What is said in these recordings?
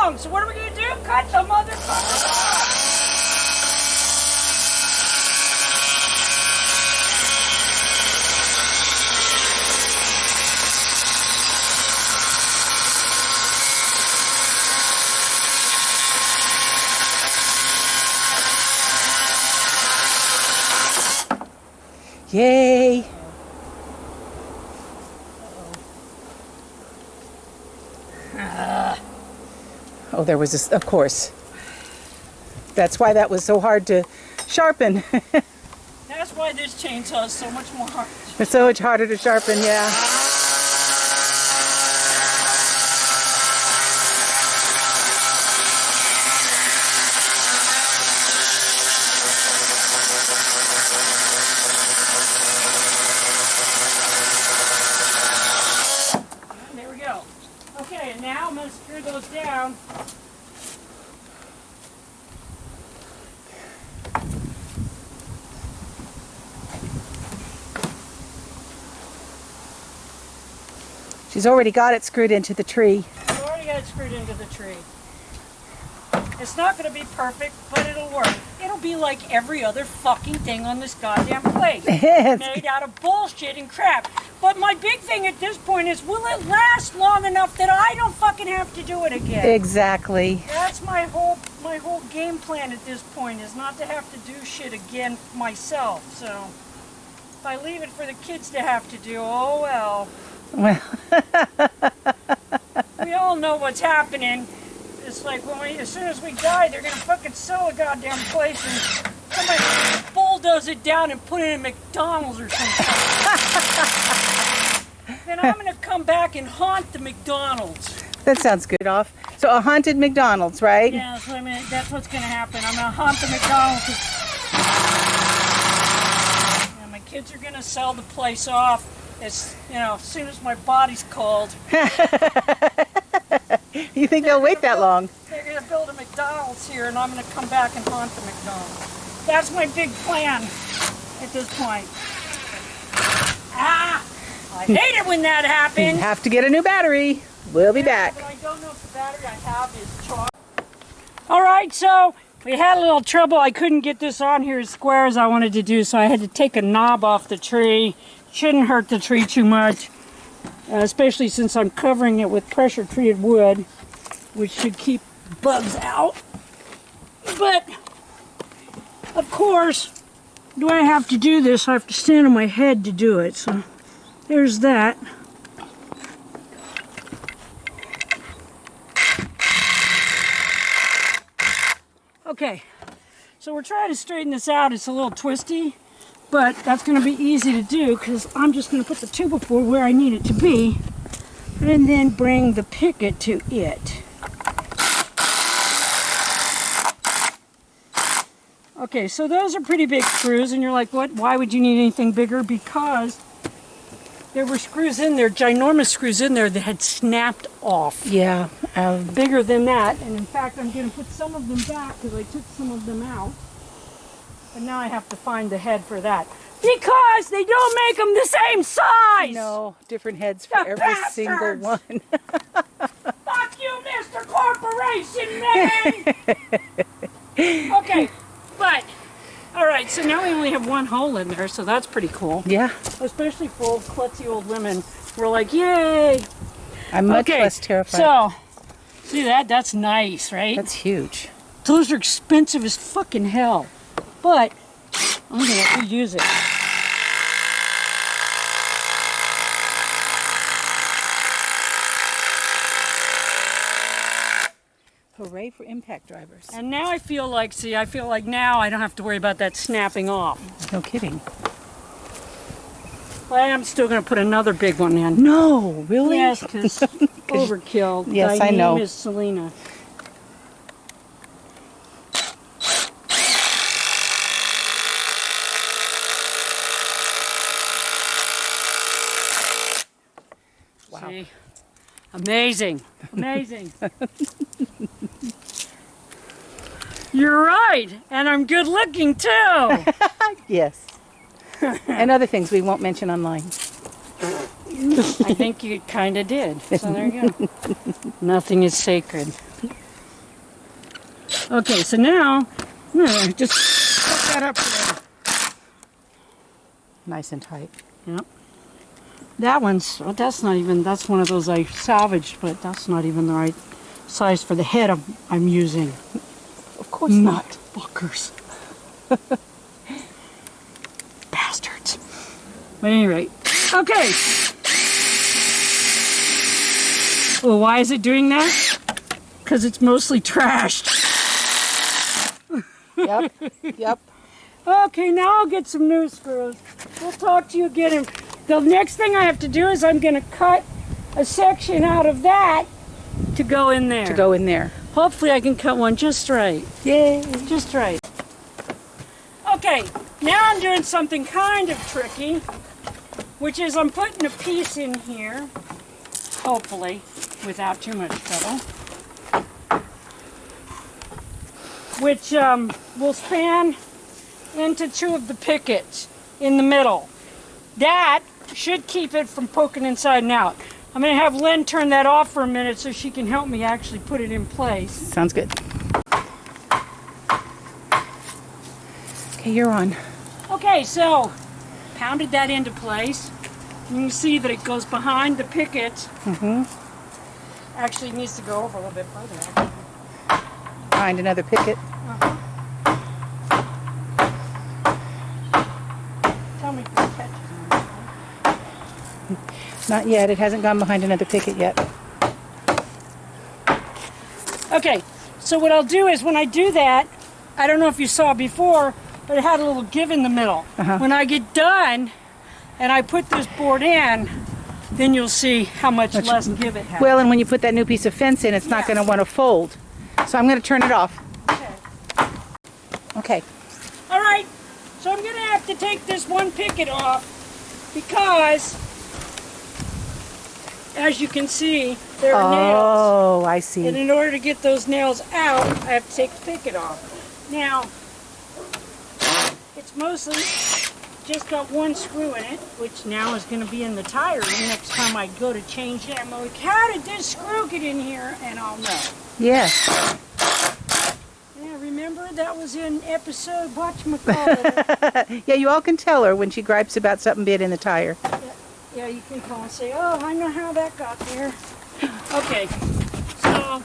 long. So what are we going to do? Cut the motherfucker off. Yay! Oh, there was this, of course. That's why that was so hard to sharpen. That's why this chainsaw is so much more hard. It's so much harder to sharpen, yeah. There we go. Okay, and now I'm going to screw those down. She's already got it screwed into the tree. I've already got it screwed into the tree. It's not going to be perfect, but it'll work. It'll be like every other fucking thing on this goddamn place. Made out of bullshit and crap. But my big thing at this point is, will it last long enough that I don't fucking have to do it again? Exactly. That's my whole game plan at this point, is not to have to do shit again myself. So if I leave it for the kids to have to do, oh well. Well, we all know what's happening. It's like as soon as we die, they're gonna fucking sell a goddamn place and somebody bulldoze it down and put it in McDonald's or something. Then I'm gonna come back and haunt the McDonald's. that sounds good. Off. So a haunted McDonald's, right? Yeah, so that's what's gonna happen. I'm gonna haunt the McDonald's. And my kids are gonna sell the place off as soon as my body's cold. You think they'll wait that long? They're going to build a McDonald's here, and I'm going to come back and haunt the McDonald's. That's my big plan at this point. I hate it when that happens. Have to get a new battery. We'll be back. But I don't know if the battery I have is charged. All right, so we had a little trouble. I couldn't get this on here as square as I wanted to do, so I had to take a knob off the tree. Shouldn't hurt the tree too much. Especially since I'm covering it with pressure-treated wood, which should keep bugs out. But, of course, do I have to do this? I have to stand on my head to do it. So, there's that. Okay, so we're trying to straighten this out. It's a little twisty. But that's going to be easy to do because I'm just going to put the 2x4 where I need it to be and then bring the picket to it. Okay, so those are pretty big screws and you're like, what? Why would you need anything bigger? Because there were screws in there, ginormous screws in there that had snapped off. Yeah. Bigger than that, and in fact I'm going to put some of them back because I took some of them out. And now I have to find the head for that. Because they don't make them the same size! No, different heads for every single one. Fuck you, Mr. Corporation Man! Okay, but, alright, so now we only have one hole in there, so that's pretty cool. Yeah. Especially for old klutzy old women. We're like, yay! I'm much less terrified. So, see that? That's nice, right? That's huge. Those are expensive as fucking hell. But I'm going to use it. Hooray for impact drivers. And now I feel like now I don't have to worry about that snapping off. No kidding. But I am still going to put another big one in. No, really? Yes, because overkill. Yes, I know. My name is Selena. Wow. See? Amazing. Amazing. You're right. And I'm good looking too. Yes. And other things we won't mention online. I think you kind of did. So there you go. Nothing is sacred. Okay, so now I'm gonna just put that up there. Nice and tight. Yep. That one's, well, that's one of those I salvaged, but that's not even the right size for the head I'm using. Of course not. Fuckers. Bastards. But at any rate, okay. Well, why is it doing that? Because it's mostly trashed. Yep, yep. Okay, now I'll get some new screws. We'll talk to you again. The next thing I have to do is I'm going to cut a section out of that to go in there. To go in there. Hopefully I can cut one just right. Yay. Just right. Okay, now I'm doing something kind of tricky, which is I'm putting a piece in here, hopefully, without too much trouble, which will span into two of the pickets in the middle. That should keep it from poking inside and out. I'm going to have Lynn turn that off for a minute so she can help me actually put it in place. Sounds good. Okay, you're on. Okay, so pounded that into place. You can see that it goes behind the picket. Mm-hmm. Actually, it needs to go over a little bit further. Find another picket. Tell me if it catches on. Not yet. It hasn't gone behind another picket yet. Okay, so what I'll do is when I do that, I don't know if you saw before, but it had a little give in the middle. When I get done and I put this board in, then you'll see how much less give it has. Well, and when you put that new piece of fence in, it's not going to want to fold. So I'm going to turn it off. Okay. Okay. All right, so I'm going to have to take this one picket off because, as you can see, there are nails. Oh, I And see. in order to get those nails out, I have to take the picket off. Now, it's mostly just got one screw in it, which now is going to be in the tire the next time I go to change it. I'm like, how did this screw get in here? And I'll know. Yes. Yeah, remember that was in episode whatchamacallit. Yeah, you all can tell her when she gripes about something bit in the tire. Yeah, you can call and say, oh, I know how that got there. Okay, so a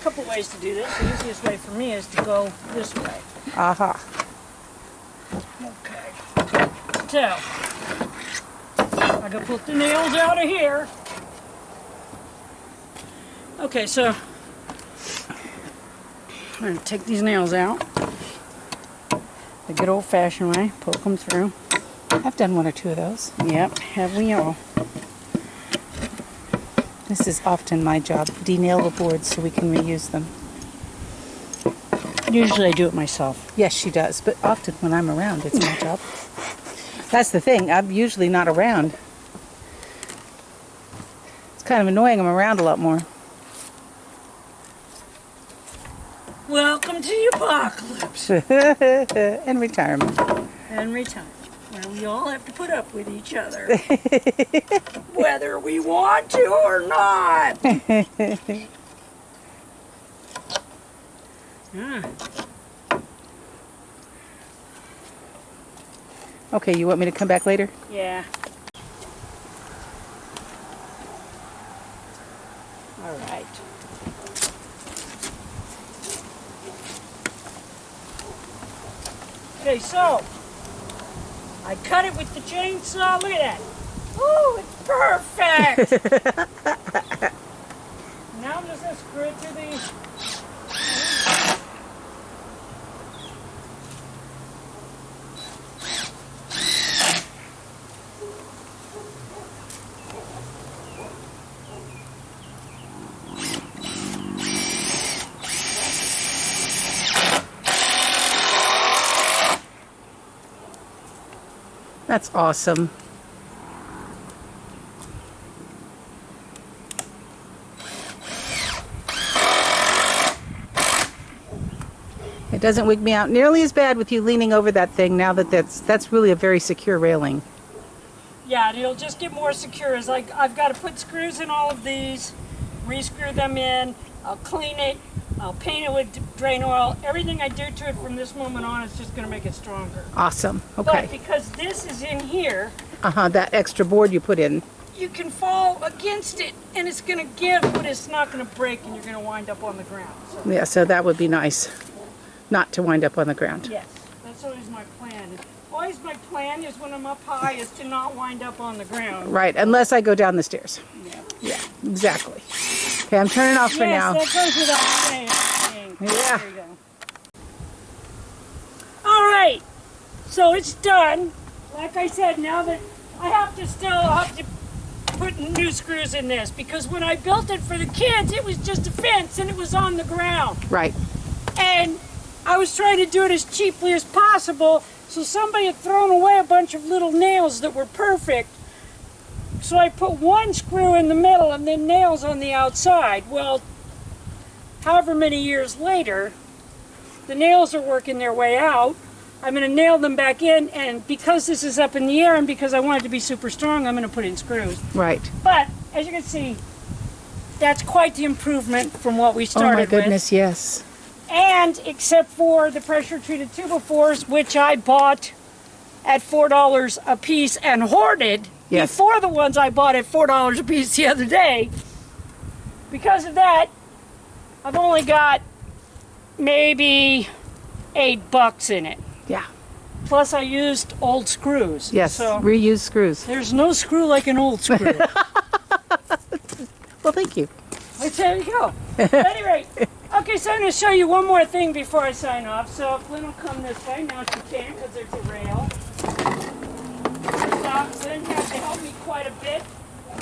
couple ways to do this. The easiest way for me is to go this way. Aha. Okay, so I can put the nails out of here. Okay, so I'm going to take these nails out the good old-fashioned way, poke them through. I've done one or two of those. Yep, have we all. This is often my job. De-nail the boards so we can reuse them. Usually I do it myself. Yes, she does. But often when I'm around, it's my job. That's the thing. I'm usually not around. It's kind of annoying. I'm around a lot more. Welcome to the apocalypse. And retirement. And retirement, where we all have to put up with each other. Whether we want to or not. Okay, you want me to come back later? Yeah. All right. Okay, so I cut it with the chainsaw. Look at that. Ooh, it's perfect. Now I'm just going to screw it to the... That's awesome. It doesn't wig me out nearly as bad with you leaning over that thing now that that's really a very secure railing. Yeah, and it'll just get more secure. It's like I've got to put screws in all of these, re-screw them in, I'll clean it, I'll paint it with drain oil. Everything I do to it from this moment on is just going to make it stronger. Awesome. But Okay. because this is in here, That extra board you put in. you can fall against it and it's going to give, but it's not going to break and you're going to wind up on the ground. So, Yeah, so that would be nice. Not to wind up on the ground. yes, that's always my plan. Always my plan is when I'm up high is to not wind up on the ground. Right, unless I go down the stairs. Yeah. Yeah, exactly. Okay, I'm turning off for now. Yes, that goes without saying. Yeah. There you go. All right, so it's done. Like I said, now that I have to put new screws in this because when I built it for the kids, it was just a fence and it was on the ground. Right. And I was trying to do it as cheaply as possible, so somebody had thrown away a bunch of little nails that were perfect. So I put one screw in the middle and then nails on the outside. Well, however many years later, the nails are working their way out. I'm going to nail them back in, and because this is up in the air and because I want it to be super strong, I'm going to put in screws. Right. But, as you can see, that's quite the improvement from what we started Oh my with. goodness, yes. And except for the pressure-treated 2x4s, which I bought at $4 a piece and hoarded Yes. before the ones I bought at $4 a piece the other day. Because of that, I've only got maybe $8 in it. Yeah. Plus I used old screws. Yes. So Reuse screws. there's no screw like an old screw. Well, thank you. But there you go. At any rate, okay, so I'm going to show you one more thing before I sign off. So if Lynn will come this way, now she can because there's a rail. Lynn has to help me quite a bit.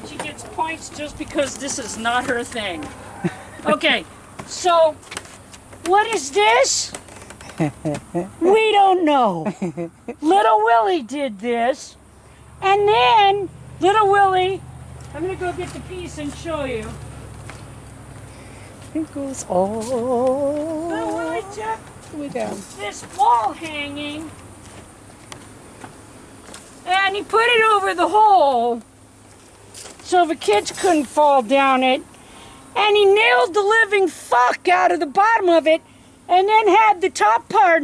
She gets points just because this is not her thing. Okay, so what is this? We don't know. Little Willie did this. And then Little Willie, I'm going to go get the piece and show you. It goes all Little Willie took the way down. this wall hanging and he put it over the hole so the kids couldn't fall down it, and he nailed the living fuck out of the bottom of it and then had the top part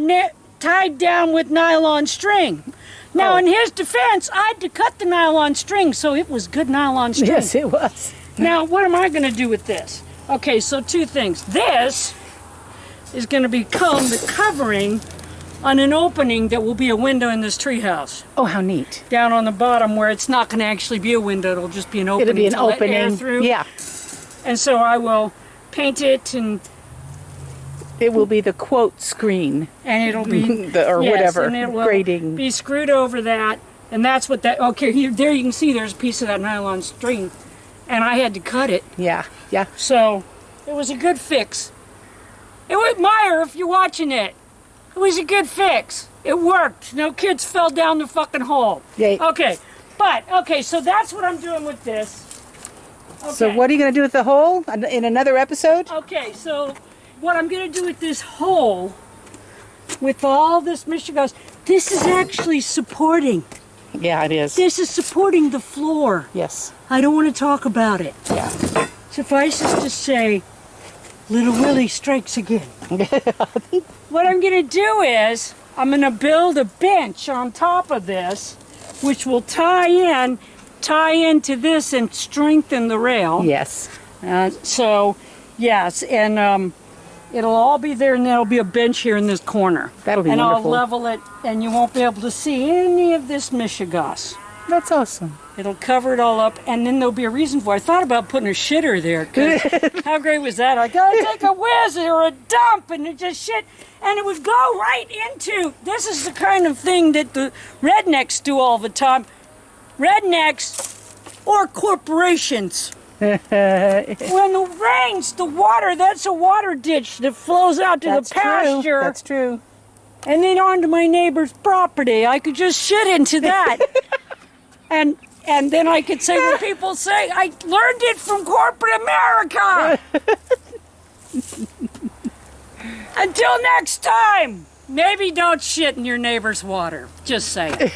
tied down with nylon string. Now, in his defense, I had to cut the nylon string, so it was good nylon string. Yes, it was. Now, what am I going to do with this? Okay, so two things. This is going to become the covering on an opening that will be a window in this treehouse. Oh, how neat. Down on the bottom where it's not going to actually be a window, it'll just be an opening. It'll be an to let air opening. through. Yeah. And so I will paint it and It will be the quote screen. and it'll be Or yes, whatever. and it will Grading. be screwed over that, and that's what that. Okay, here, there you can see there's a piece of that nylon string, and I had to cut it, Yeah. Yeah. so it was a good fix. It was Meyer, if you're watching it, it was a good fix. It worked. No kids fell down the fucking hole. Yay. Okay, so that's what I'm doing with this. Okay. So what are you going to do with the hole in another episode? Okay, so what I'm going to do with this hole, with all this Michigan, this is actually supporting. Yeah, it is. This is supporting the floor. Yes. I don't want to talk about it. Yeah. Suffice it to say, Little Willie strikes again. What I'm going to do is, I'm going to build a bench on top of this, which will tie into this and strengthen the rail. Yes. So, yes, and it'll all be there, and there'll be a bench here in this corner. That'll be and wonderful. I'll level it, and you won't be able to see any of this Michigas. That's awesome. It'll cover it all up, and then there'll be a reason for it. I thought about putting a shitter there, 'cause how great was that? I gotta take a whiz or a dump, and it just shit, and it would go right into, this is the kind of thing that the rednecks do all the time. Rednecks or corporations. When the rains, the water, that's a water ditch that flows out to That's the pasture. true. That's true. And then onto my neighbor's property. I could just shit into that. and then I could say what people say, I learned it from corporate America. Until next time, maybe don't shit in your neighbor's water. Just saying.